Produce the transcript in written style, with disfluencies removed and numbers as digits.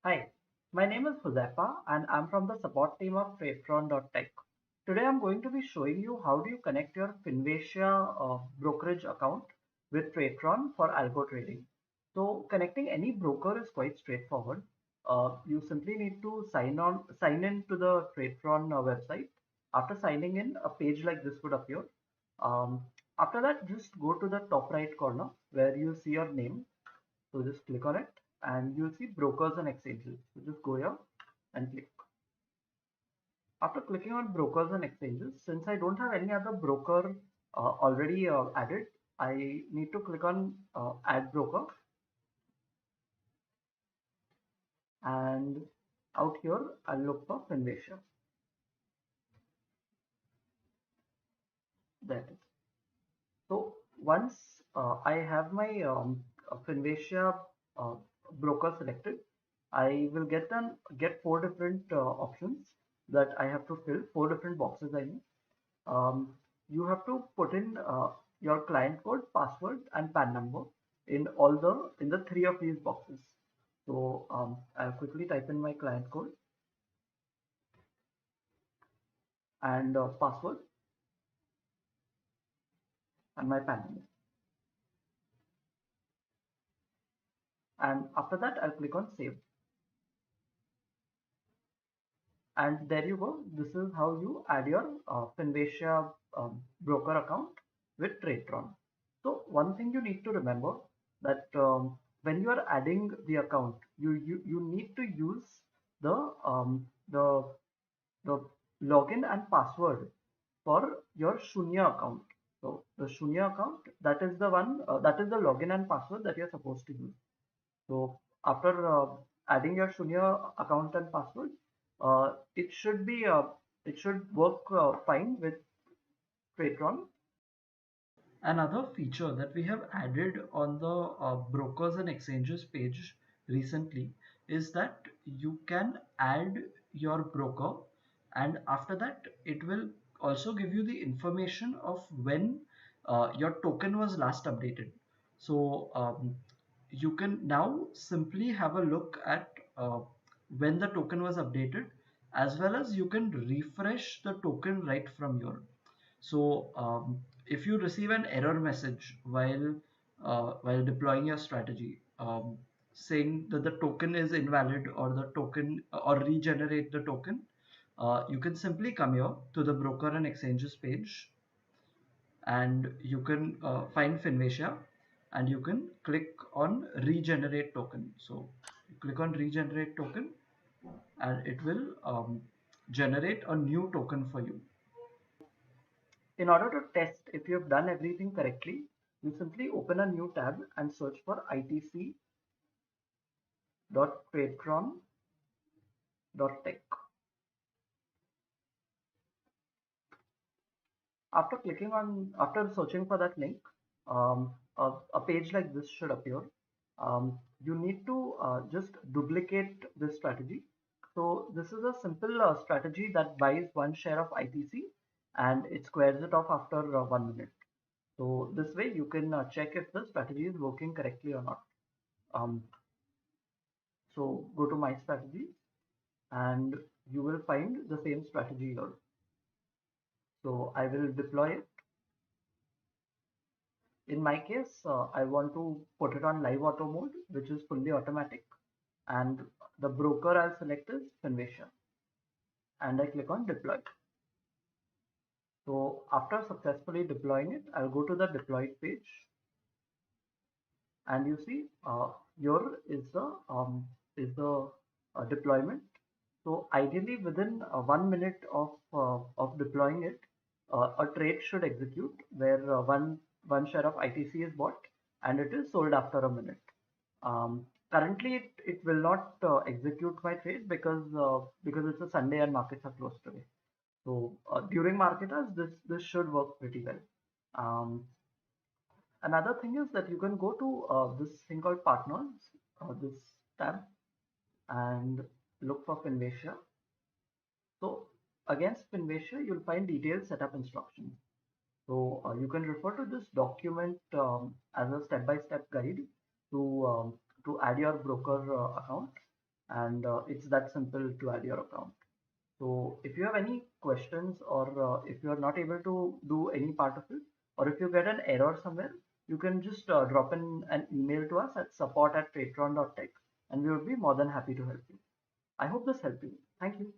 Hi, my name is Josefa and I'm from the support team of Tradetron.tech. Today I'm going to be showing you how do you connect your Finvasia brokerage account with Tradetron for algo trading. So connecting any broker is quite straightforward. You simply need to sign in to the Tradetron website. After signing in, a page like this would appear. Um, After that, just go to the top right corner where you see your name. So just click on it and you'll see brokers and exchanges. So just go here and click. After clicking on brokers and exchanges, since I don't have any other broker already added, I need to click on add broker, and out here I'll look for Finvasia. There it is. So once I have my Finvasia uh, broker selected, I will get four different options that I have to fill, four different boxes I mean. You have to put in your client code, password, and PAN number in the three of these boxes. So I'll quickly type in my client code and password and my PAN number. And after that, I'll click on save. And there you go. This is how you add your Finvasia broker account with Tradetron. So one thing you need to remember that when you are adding the account, you need to use the um, the the login and password for your Shoonya account. So the Shoonya account, that is the one that is the login and password that you're supposed to use. So after adding your Shoonya account and password, it should be it should work fine with Patreon. Another feature that we have added on the brokers and exchanges page recently is that you can add your broker, and after that it will also give you the information of when your token was last updated. So you can now simply have a look at when the token was updated, as well as you can refresh the token right from your. So if you receive an error message while deploying your strategy, saying that the token is invalid or the token or regenerate the token, you can simply come here to the broker and exchanges page, and you can find Finvasia, and you can click on regenerate token. So you click on regenerate token, and it will generate a new token for you. In order to test if you have done everything correctly, you simply open a new tab and search for itc.patreon.tech. After searching for that link, a page like this should appear. You need to just duplicate this strategy. So this is a simple strategy that buys one share of ITC and it squares it off after 1 minute. So this way you can check if the strategy is working correctly or not. Um, so go to my strategy and you will find the same strategy here. So I will deploy it. In my case, I want to put it on live auto mode, which is fully automatic. And the broker I'll select is Finvasia. And I click on deploy. So after successfully deploying it, I'll go to the deployed page. And you see here is the deployment. So ideally within 1 minute of deploying it, a trade should execute where one share of ITC is bought and it is sold after a minute. Currently it will not execute my trade because it's a Sunday and markets are closed today. So during market hours, this should work pretty well. Um, Another thing is that you can go to this thing called partners, this tab, and look for Finvasia. So against Finvasia, you'll find detailed setup instructions. So you can refer to this document as a step-by-step guide to add your broker account. and it's that simple to add your account. So if you have any questions, or if you are not able to do any part of it, or if you get an error somewhere, you can just drop in an email to us at support@tradetron.tech, and we would be more than happy to help you. I hope this helped you. Thank you.